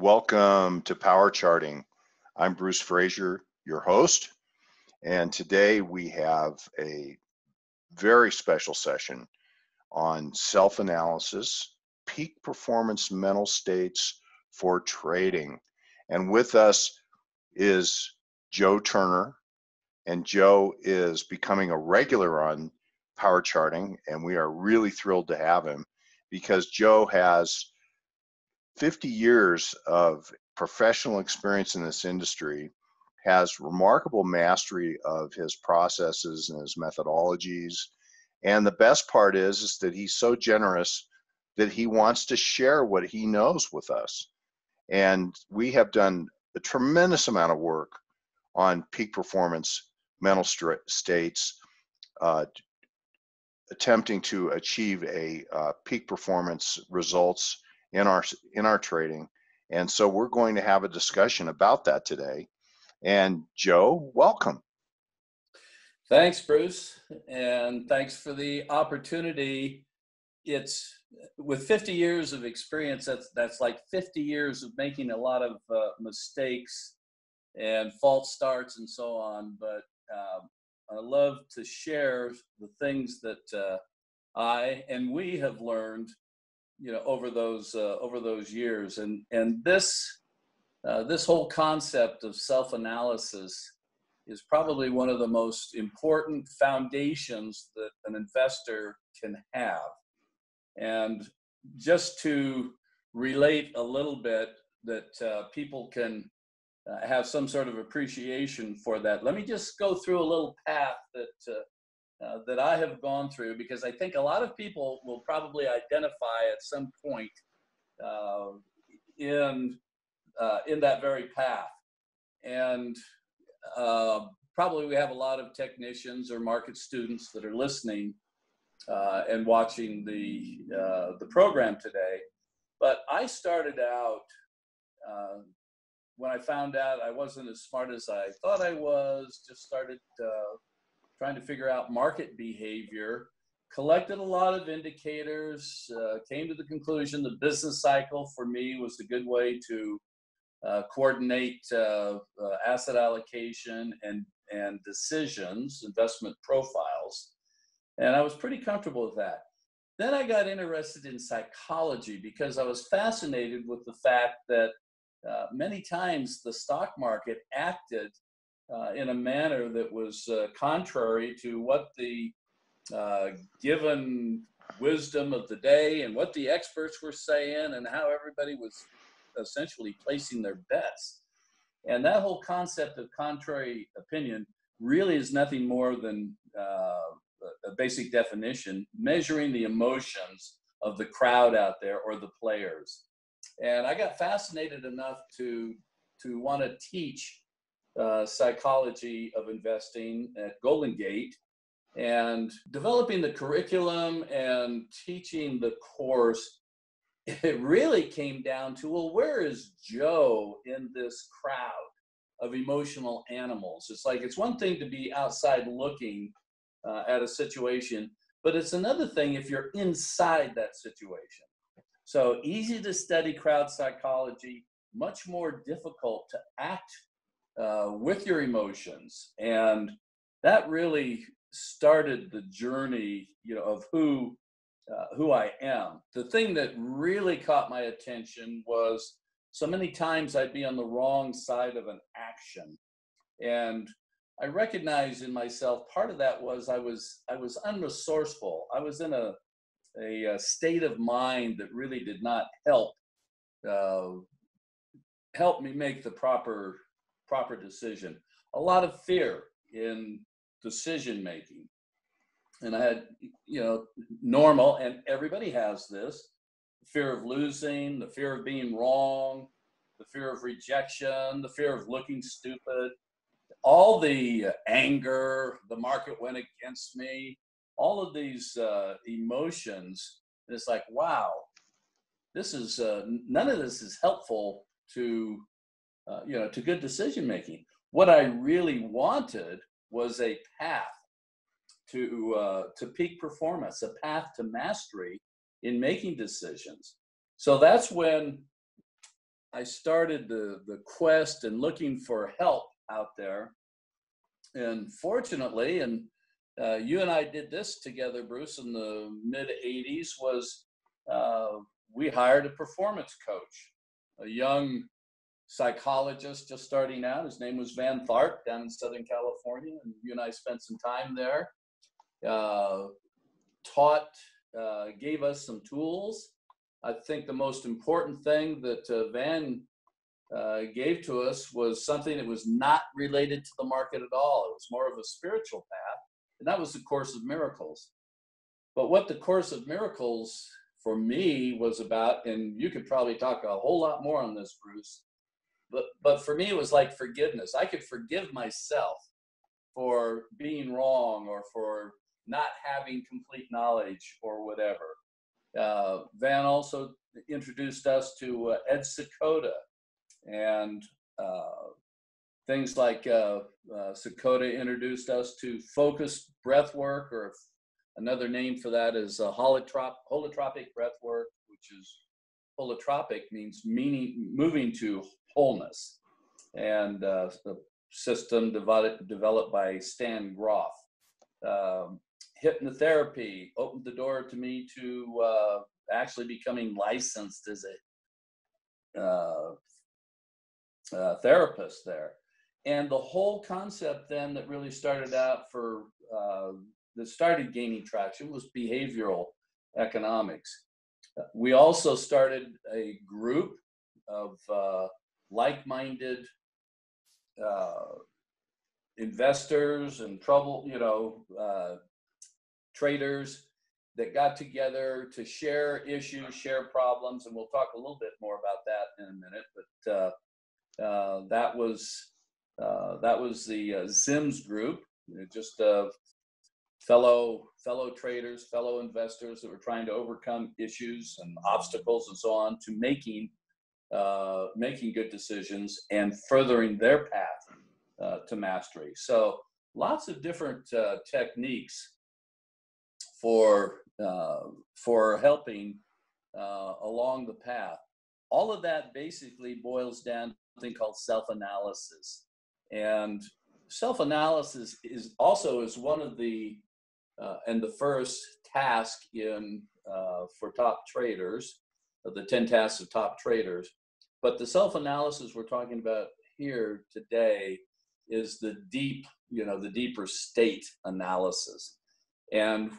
Welcome to Power Charting. I'm Bruce Frazier, your host, and today we have a very special session on self-analysis, peak performance mental states for trading. And with us is Joe Turner, and Joe is becoming a regular on Power Charting, and we are really thrilled to have him because Joe has 50 years of professional experience in this industry, has remarkable mastery of his processes and his methodologies. And the best part is that he's so generous that he wants to share what he knows with us. And we have done a tremendous amount of work on peak performance mental states, attempting to achieve a peak performance results in our trading. And so we're going to have a discussion about that today. And Joe, welcome. Thanks, Bruce, and thanks for the opportunity. It's with 50 years of experience, that's like 50 years of making a lot of mistakes and false starts and so on. But I love to share the things that I and we have learned, over those years. And this whole concept of self-analysis is probably one of the most important foundations that an investor can have. And just to relate a little bit that people can have some sort of appreciation for that, let me just go through a little path that I have gone through, because I think a lot of people will probably identify at some point in that very path. And probably we have a lot of technicians or market students that are listening and watching the program today. But I started out when I found out I wasn't as smart as I thought I was, just started trying to figure out market behavior, collected a lot of indicators, came to the conclusion the business cycle for me was a good way to coordinate asset allocation and decisions, investment profiles. And I was pretty comfortable with that. Then I got interested in psychology because I was fascinated with the fact that many times the stock market acted in a manner that was contrary to what the given wisdom of the day and what the experts were saying and how everybody was essentially placing their bets. And that whole concept of contrary opinion really is nothing more than a basic definition, measuring the emotions of the crowd out there or the players. And I got fascinated enough to want to teach psychology of investing at Golden Gate, and developing the curriculum and teaching the course. It really came down to, well, where is Joe in this crowd of emotional animals? It's like, it's one thing to be outside looking at a situation, but it's another thing if you're inside that situation. So easy to study crowd psychology, much more difficult to act with your emotions. And that really started the journey, of who I am. The thing that really caught my attention was so many times I'd be on the wrong side of an action. And I recognized in myself, part of that was I was unresourceful. I was in a state of mind that really did not help me make the proper decision. A lot of fear in decision making. And I had, normal, and everybody has this, fear of losing, the fear of being wrong, the fear of rejection, the fear of looking stupid, all the anger, the market went against me, all of these emotions. And it's like, wow, this is, none of this is helpful to good decision making. What I really wanted was a path to peak performance, a path to mastery in making decisions. So that's when I started the quest and looking for help out there. And fortunately, and you and I did this together, Bruce, in the mid 80s, was we hired a performance coach, a young psychologist just starting out. His name was Van Tharp down in Southern California. And you and I spent some time there, gave us some tools. I think the most important thing that Van gave to us was something that was not related to the market at all. It was more of a spiritual path, and that was the Course of Miracles. But what the Course of Miracles for me was about, and you could probably talk a whole lot more on this, Bruce, but for me it was like forgiveness. I could forgive myself for being wrong or for not having complete knowledge or whatever. Van also introduced us to Ed Sakota, and things like Sakota introduced us to focused breath work, or another name for that is holotropic breath work, which is holotropic meaning moving to wholeness, and the system developed by Stan Groff. Hypnotherapy opened the door to me to actually becoming licensed as a therapist there. And the whole concept then that really started out that started gaining traction was behavioral economics. We also started a group of like-minded investors and traders that got together to share issues, share problems, and we'll talk a little bit more about that in a minute. But that was the ZIMS group, just fellow traders, fellow investors that were trying to overcome issues and obstacles and so on to making good decisions and furthering their path to mastery. So lots of different techniques for helping along the path. All of that basically boils down to something called self-analysis. And self-analysis is one of the and the first task in for top traders, the 10 tasks of top traders. But the self-analysis we're talking about here today is the deeper state analysis. And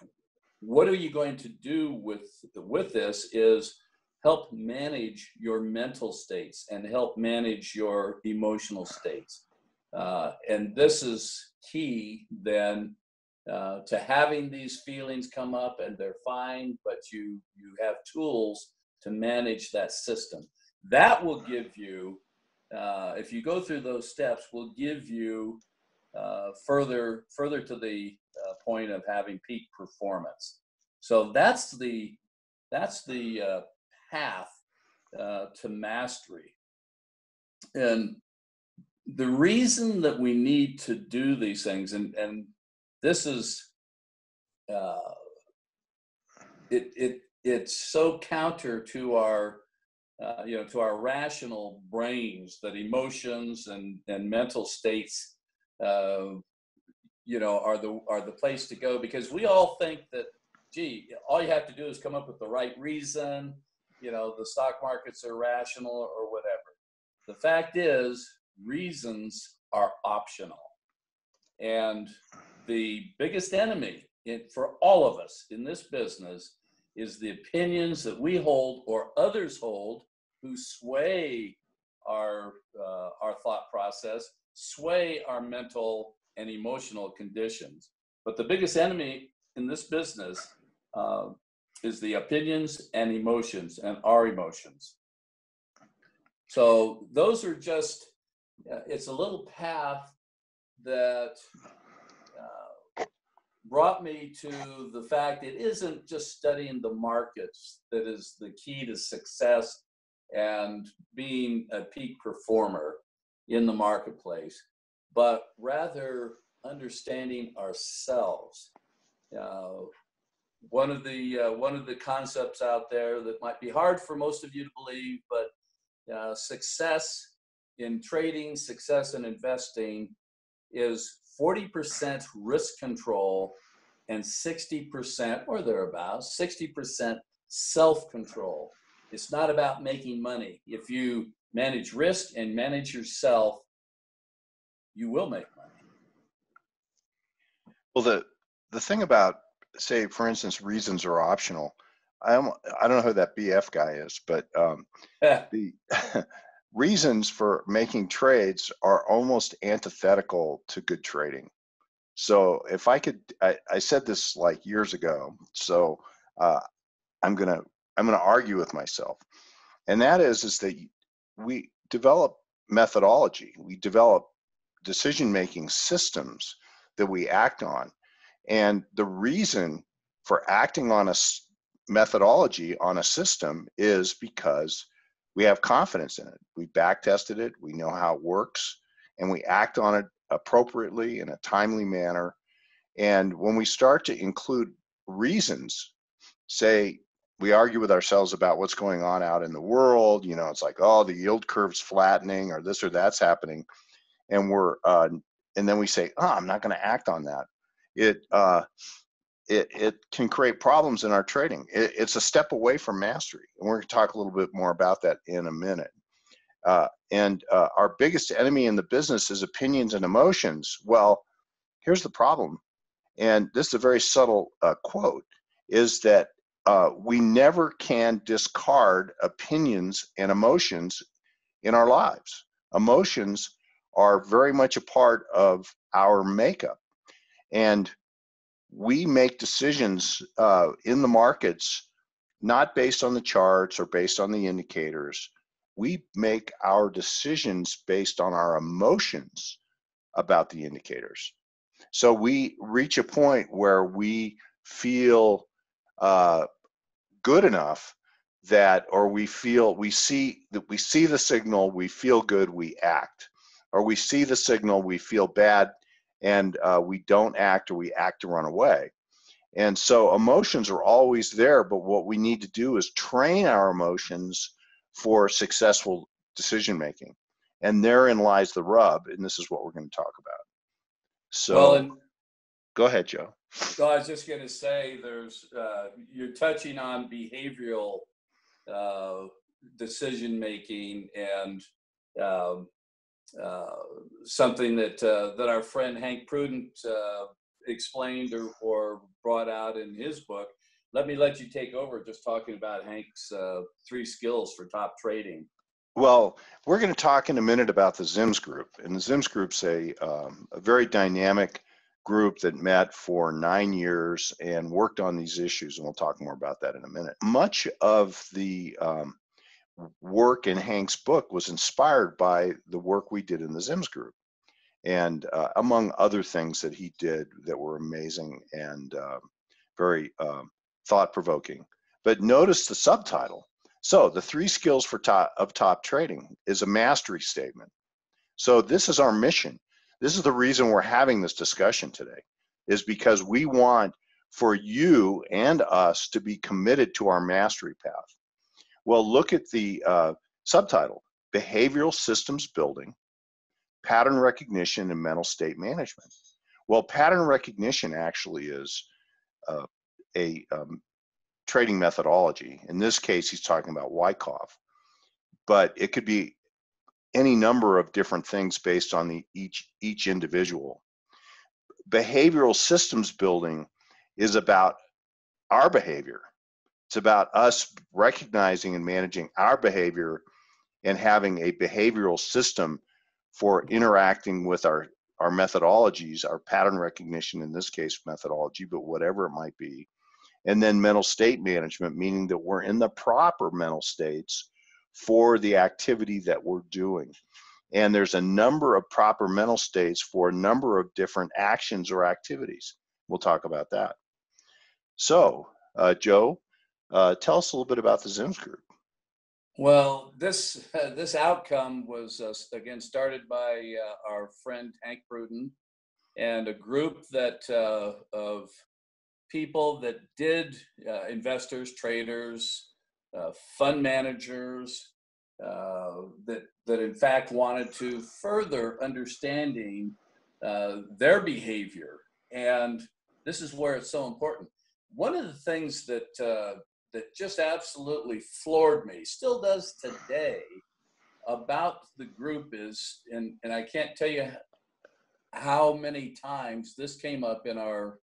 what are you going to do with this is help manage your mental states and help manage your emotional states. And this is key then to having these feelings come up, and they're fine, but you have tools to manage that system. That will give you, if you go through those steps, will give you further to the point of having peak performance. So that's the path to mastery. And the reason that we need to do these things, and this is it's so counter to our to our rational brains, that emotions and mental states are the place to go, because we all think that, gee, all you have to do is come up with the right reason, the stock markets are rational or whatever. The fact is, reasons are optional. And the biggest enemy for all of us in this business is the opinions that we hold or others hold, who sway our thought process, sway our mental and emotional conditions. But the biggest enemy in this business is the opinions and emotions, and our emotions. So those are just, it's a little path that brought me to the fact it isn't just studying the markets that is the key to success and being a peak performer in the marketplace, but rather understanding ourselves. One of the concepts out there that might be hard for most of you to believe, but success in trading, success in investing is 40% risk control and 60% or thereabouts, 60% self-control. It's not about making money. If you manage risk and manage yourself, you will make money. Well, the thing about, say, for instance, reasons are optional. I don't know who that BF guy is, but the reasons for making trades are almost antithetical to good trading. So if I could, I said this like years ago. So I'm gonna argue with myself, and that is that we develop methodology, we develop decision-making systems that we act on, and the reason for acting on a methodology on a system is because we have confidence in it. We back tested it, we know how it works, and we act on it appropriately in a timely manner. And when we start to include reasons, say we argue with ourselves about what's going on out in the world, you know, it's like, oh, the yield curve's flattening or this or that's happening, and and then we say, oh, I'm not going to act on that. It can create problems in our trading. It's a step away from mastery, and we're going to talk a little bit more about that in a minute. Our biggest enemy in the business is opinions and emotions. Well, here's the problem, and this is a very subtle quote, is that we never can discard opinions and emotions in our lives. Emotions are very much a part of our makeup, and we make decisions in the markets not based on the charts or based on the indicators. We make our decisions based on our emotions about the indicators. So we reach a point where we feel good enough that, or we see the signal, we feel good, we act, or we see the signal, we feel bad, and we don't act, or we act to run away. And so emotions are always there, but what we need to do is train our emotions for successful decision making. And therein lies the rub, and this is what we're going to talk about. So go ahead, Joe. So I was just going to say, you're touching on behavioral decision making, and something that our friend Hank Prudent explained or brought out in his book. Let you take over, just talking about Hank's 3 skills for top trading. Well, we're going to talk in a minute about the ZIMS group, and the ZIMS group's a very dynamic group that met for 9 years and worked on these issues, and we'll talk more about that in a minute. Much of the work in Hank's book was inspired by the work we did in the ZIMS group, and among other things that he did that were amazing and very thought-provoking. But notice the subtitle. So the 3 skills for top trading is a mastery statement. So this is our mission. This is the reason we're having this discussion today, is because we want for you and us to be committed to our mastery path. Well, look at the subtitle: Behavioral Systems Building, Pattern Recognition, and Mental State Management. Well, pattern recognition actually is a trading methodology. In this case, he's talking about Wyckoff, but it could be any number of different things based on each individual. Behavioral systems building is about our behavior. It's about us recognizing and managing our behavior and having a behavioral system for interacting with our methodologies, our pattern recognition, in this case methodology, but whatever it might be. And then mental state management, meaning that we're in the proper mental states for the activity that we're doing. And there's a number of proper mental states for a number of different actions or activities. We'll talk about that. So, Joe, tell us a little bit about the ZIMS group. Well, this outcome was, again, started by our friend Hank Pruden, and a group that of people that did investors, traders, fund managers, that in fact wanted to further understanding their behavior. And this is where it's so important. One of the things that just absolutely floored me, still does today, about the group is, and I can't tell you how many times this came up in our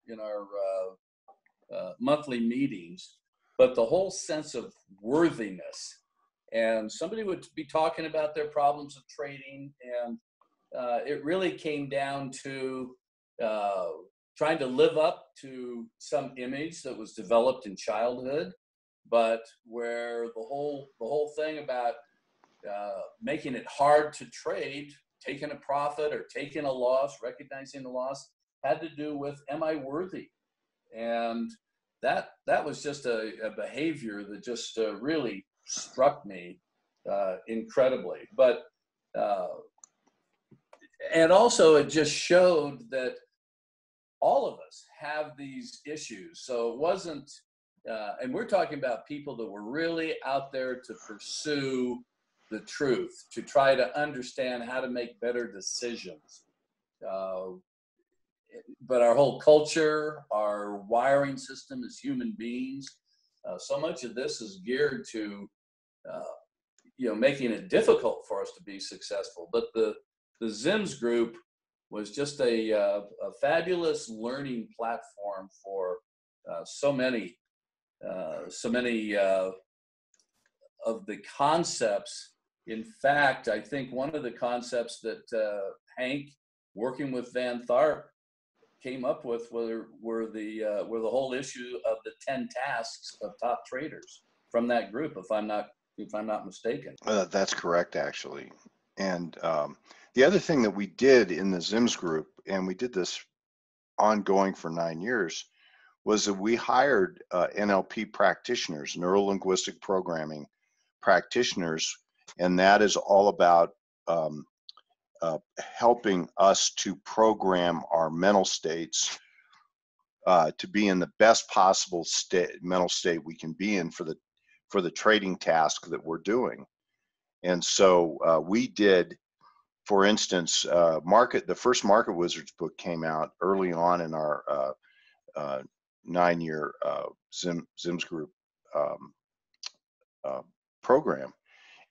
monthly meetings, but the whole sense of worthiness. And somebody would be talking about their problems of trading, and it really came down to trying to live up to some image that was developed in childhood, but where the whole thing about making it hard to trade, taking a profit or taking a loss, recognizing the loss, had to do with, am I worthy? And that was just a behavior that just really struck me incredibly. But and also it just showed that all of us have these issues. So it wasn't, and we're talking about people that were really out there to pursue the truth, to try to understand how to make better decisions. But our whole culture, our wiring system as human beings, so much of this is geared to, making it difficult for us to be successful. But the ZIMS group was just a fabulous learning platform for so many of the concepts. In fact, I think one of the concepts that Hank, working with Van Tharp, came up with were the whole issue of the 10 tasks of top traders from that group, if I'm not mistaken. That's correct, actually. And the other thing that we did in the ZIMS group, and we did this ongoing for 9 years, was that we hired NLP practitioners, neuro-linguistic programming practitioners, and that is all about helping us to program our mental states to be in the best possible mental state we can be in for the trading task that we're doing. And so we did, for instance, the first Market Wizards book came out early on in our 9-year ZIMS group program.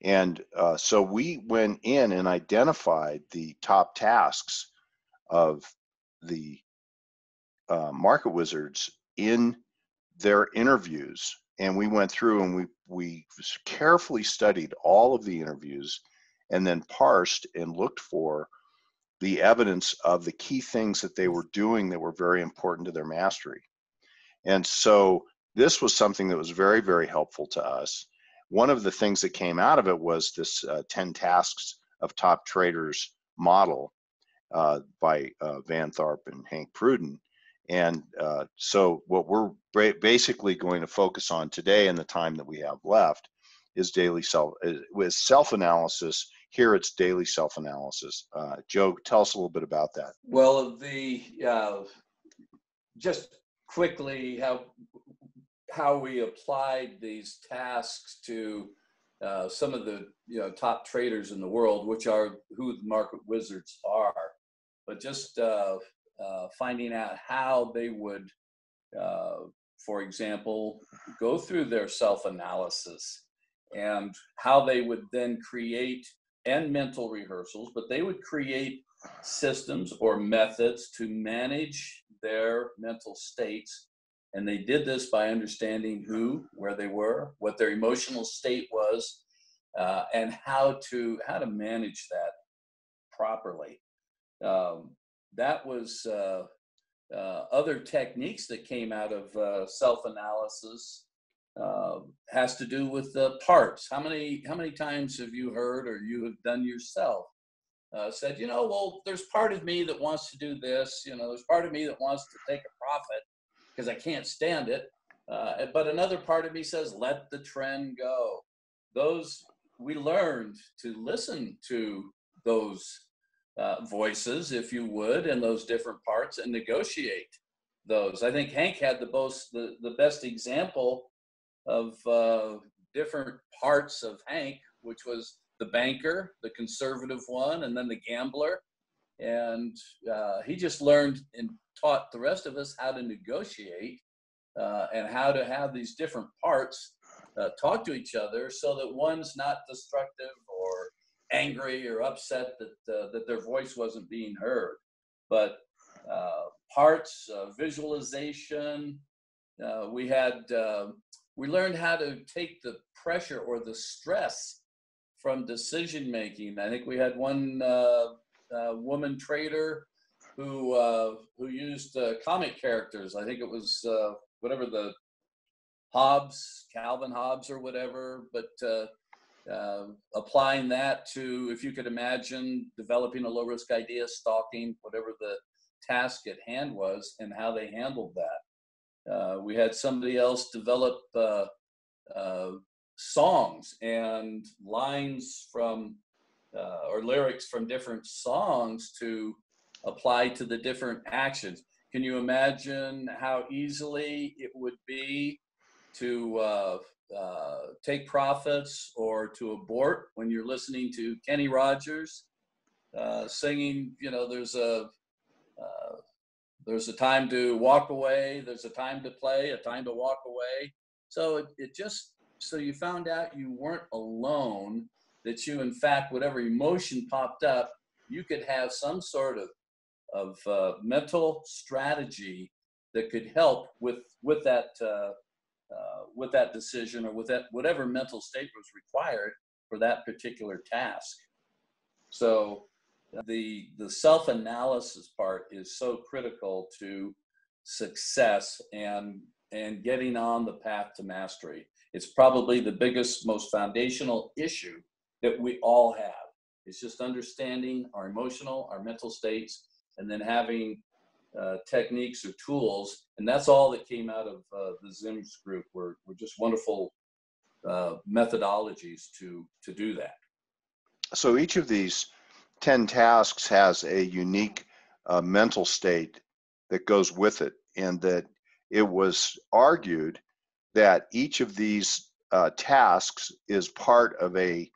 And so we went in and identified the top tasks of the Market Wizards in their interviews. And we went through and we carefully studied all of the interviews and then parsed and looked for the evidence of the key things that they were doing that were very important to their mastery. And so this was something that was very, very helpful to us. One of the things that came out of it was this 10 tasks of top traders model by Van Tharp and Hank Pruden. And so what we're basically going to focus on today in the time that we have left is self-analysis. Here it's daily self-analysis. Joe, tell us a little bit about that. Well, just quickly how we applied these tasks to some of the top traders in the world, which are who the Market Wizards are, but just finding out how they would, for example, go through their self-analysis and how they would then create, and mental rehearsals, but they would create systems or methods to manage their mental states. And they did this by understanding where they were, what their emotional state was, and how to manage that properly. That was other techniques that came out of self-analysis has to do with the parts. How many times have you heard, or you have done yourself, said, well, there's part of me that wants to do this, there's part of me that wants to take a profit because I can't stand it, but another part of me says, let the trend go. We learned to listen to those voices, if you would, and those different parts, and negotiate those. I think Hank had the best example of different parts of Hank which was the banker, the conservative one, and then the gambler. And he just learned and taught the rest of us how to negotiate and how to have these different parts talk to each other so that one's not destructive or angry or upset that their voice wasn't being heard. But parts, visualization, we learned how to take the pressure or the stress from decision making. I think we had one woman trader who used comic characters. I think it was whatever the Calvin Hobbes or whatever, but applying that to, if you could imagine developing a low risk idea, stalking, whatever the task at hand was, and how they handled that. We had somebody else develop songs and lines from or lyrics from different songs to apply to the different actions. Can you imagine how easily it would be to take profits or to abort when you're listening to Kenny Rogers singing, there's a time to walk away, there's a time to play, a time to walk away. So so you found out you weren't alone, that you, in fact, whatever emotion popped up, you could have some sort of mental strategy that could help with that decision, or with that whatever mental state was required for that particular task. So the self-analysis part is so critical to success and getting on the path to mastery. It's probably the biggest, most foundational issue that we all have. It's just understanding our emotional, our mental states, and then having techniques or tools. And that's all that came out of the Zims group were just wonderful methodologies to do that. So each of these 10 tasks has a unique mental state that goes with it, and that it was argued that each of these tasks is part of a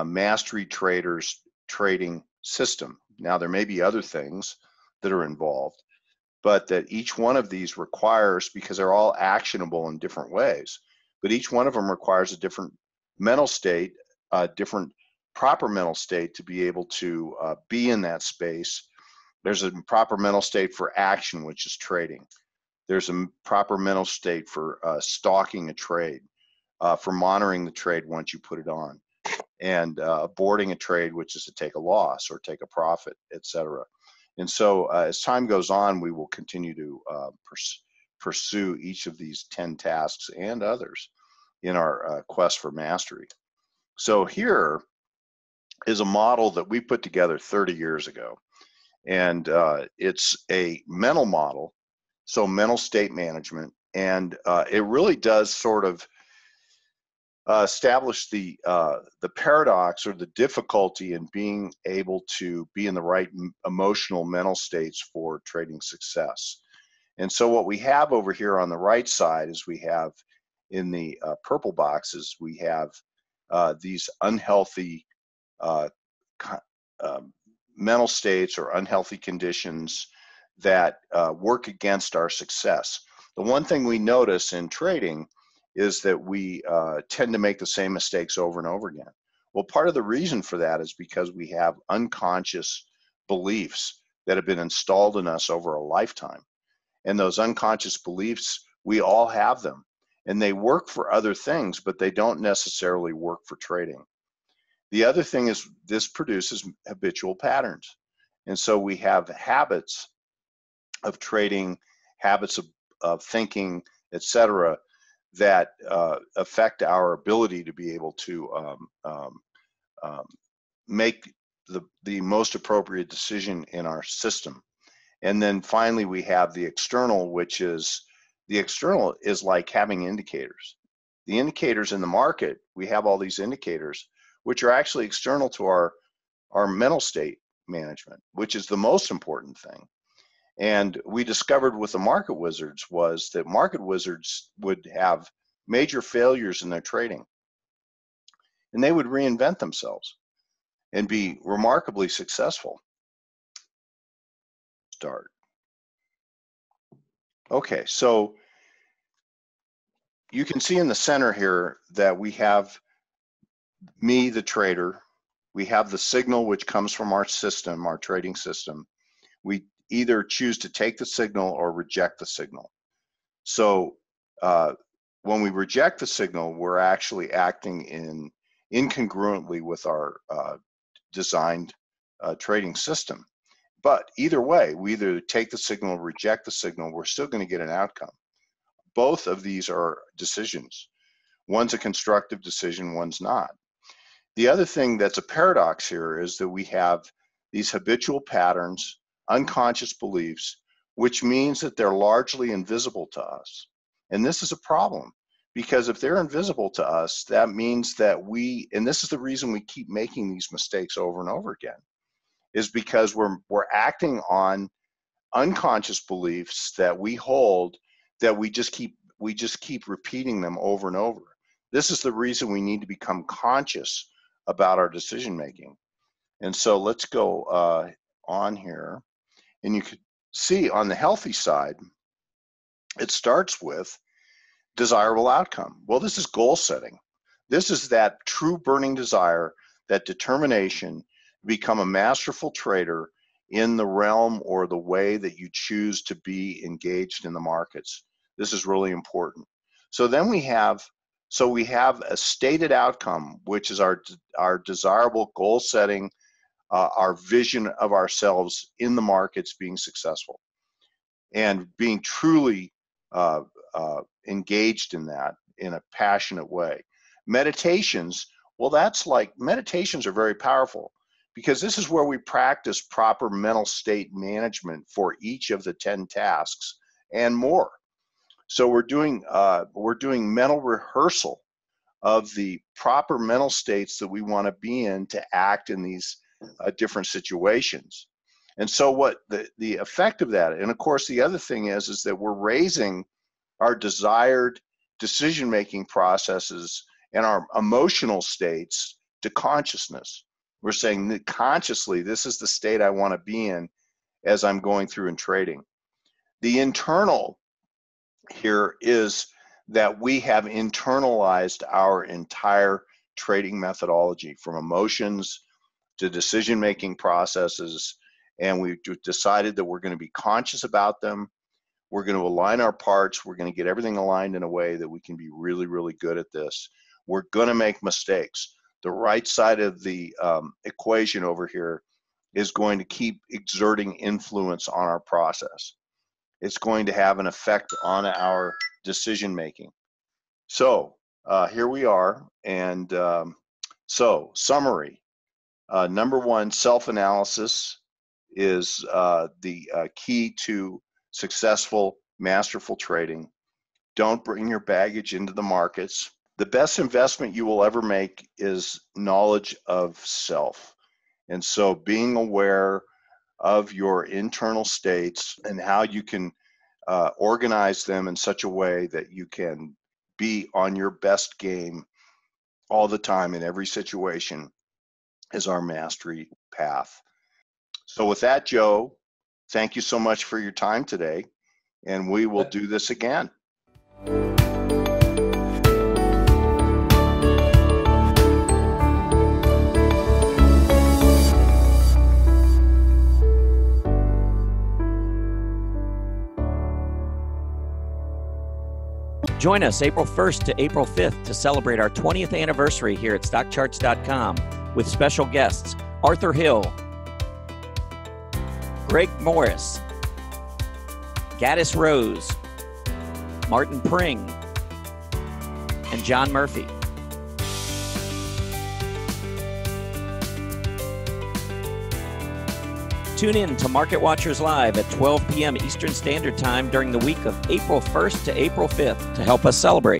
mastery trader's trading system. Now, there may be other things that are involved, but that each one of these requires, because they're all actionable in different ways, but each one of them requires a different mental state, a different proper mental state to be able to be in that space. There's a proper mental state for action, which is trading. There's a proper mental state for stalking a trade, for monitoring the trade once you put it on, and aborting a trade, which is to take a loss or take a profit, etc. And so as time goes on, we will continue to pursue each of these 10 tasks and others in our quest for mastery. So here is a model that we put together 30 years ago. And it's a mental model, so mental state management. And it really does sort of establish the paradox or the difficulty in being able to be in the right emotional mental states for trading success. And so what we have over here on the right side is we have in the purple boxes, we have these unhealthy mental states or unhealthy conditions that work against our success. The one thing we notice in trading is that we tend to make the same mistakes over and over again. Well, part of the reason for that is because we have unconscious beliefs that have been installed in us over a lifetime. And those unconscious beliefs, we all have them. And they work for other things, but they don't necessarily work for trading. The other thing is this produces habitual patterns. And so we have habits of trading, habits of thinking, etc., that affect our ability to be able to make the most appropriate decision in our system. And then finally, we have the external, which is, the external is like having indicators. The indicators in the market, we have all these indicators, which are actually external to our mental state management, which is the most important thing. And we discovered with the market wizards was that market wizards would have major failures in their trading. and they would reinvent themselves and be remarkably successful. Start. Okay, so you can see in the center here that we have me, the trader. We have the signal which comes from our system, our trading system. We either choose to take the signal or reject the signal. So when we reject the signal, we're actually acting incongruently with our designed trading system. But either way, we either take the signal or reject the signal, we're still going to get an outcome. Both of these are decisions. One's a constructive decision, one's not. The other thing that's a paradox here is that we have these habitual patterns, unconscious beliefs, which means that they're largely invisible to us. And this is a problem, because if they're invisible to us, that means that and this is the reason we keep making these mistakes over and over again, is because we're acting on unconscious beliefs that we hold, that we just keep repeating them over and over. This is the reason we need to become conscious about our decision making. And so let's go on here, and you could see on the healthy side, it starts with desirable outcome. Well, this is goal setting. This is that true burning desire, that determination to become a masterful trader in the realm or the way that you choose to be engaged in the markets. This is really important. So then we have a stated outcome, which is our desirable goal setting, our vision of ourselves in the markets being successful and being truly engaged in that in a passionate way. Meditations, well, meditations are very powerful, because this is where we practice proper mental state management for each of the 10 tasks and more. So we're doing mental rehearsal of the proper mental states that we want to be in to act in these different situations. And so what the effect of that, and of course the other thing is that we're raising our desired decision-making processes and our emotional states to consciousness. We're saying that consciously, this is the state I want to be in as I'm going through and trading. The internal here is that we have internalized our entire trading methodology, from emotions to decision-making processes, and we've decided that we're going to be conscious about them. We're going to align our parts. We're going to get everything aligned in a way that we can be really, really good at this. We're going to make mistakes. The right side of the equation over here is going to keep exerting influence on our process. It's going to have an effect on our decision making. So here we are, and so summary. Number one, self-analysis is the key to successful, masterful trading. Don't bring your baggage into the markets. The best investment you will ever make is knowledge of self. And so being aware of your internal states and how you can organize them in such a way that you can be on your best game all the time in every situation is our mastery path. So with that, Joe, thank you so much for your time today, and we will do this again. Join us April 1st to April 5th to celebrate our 20th anniversary here at StockCharts.com with special guests Arthur Hill, Greg Morris, Gaddis Rose, Martin Pring, and John Murphy. Tune in to Market Watchers Live at 12 p.m. Eastern Standard Time during the week of April 1st to April 5th to help us celebrate.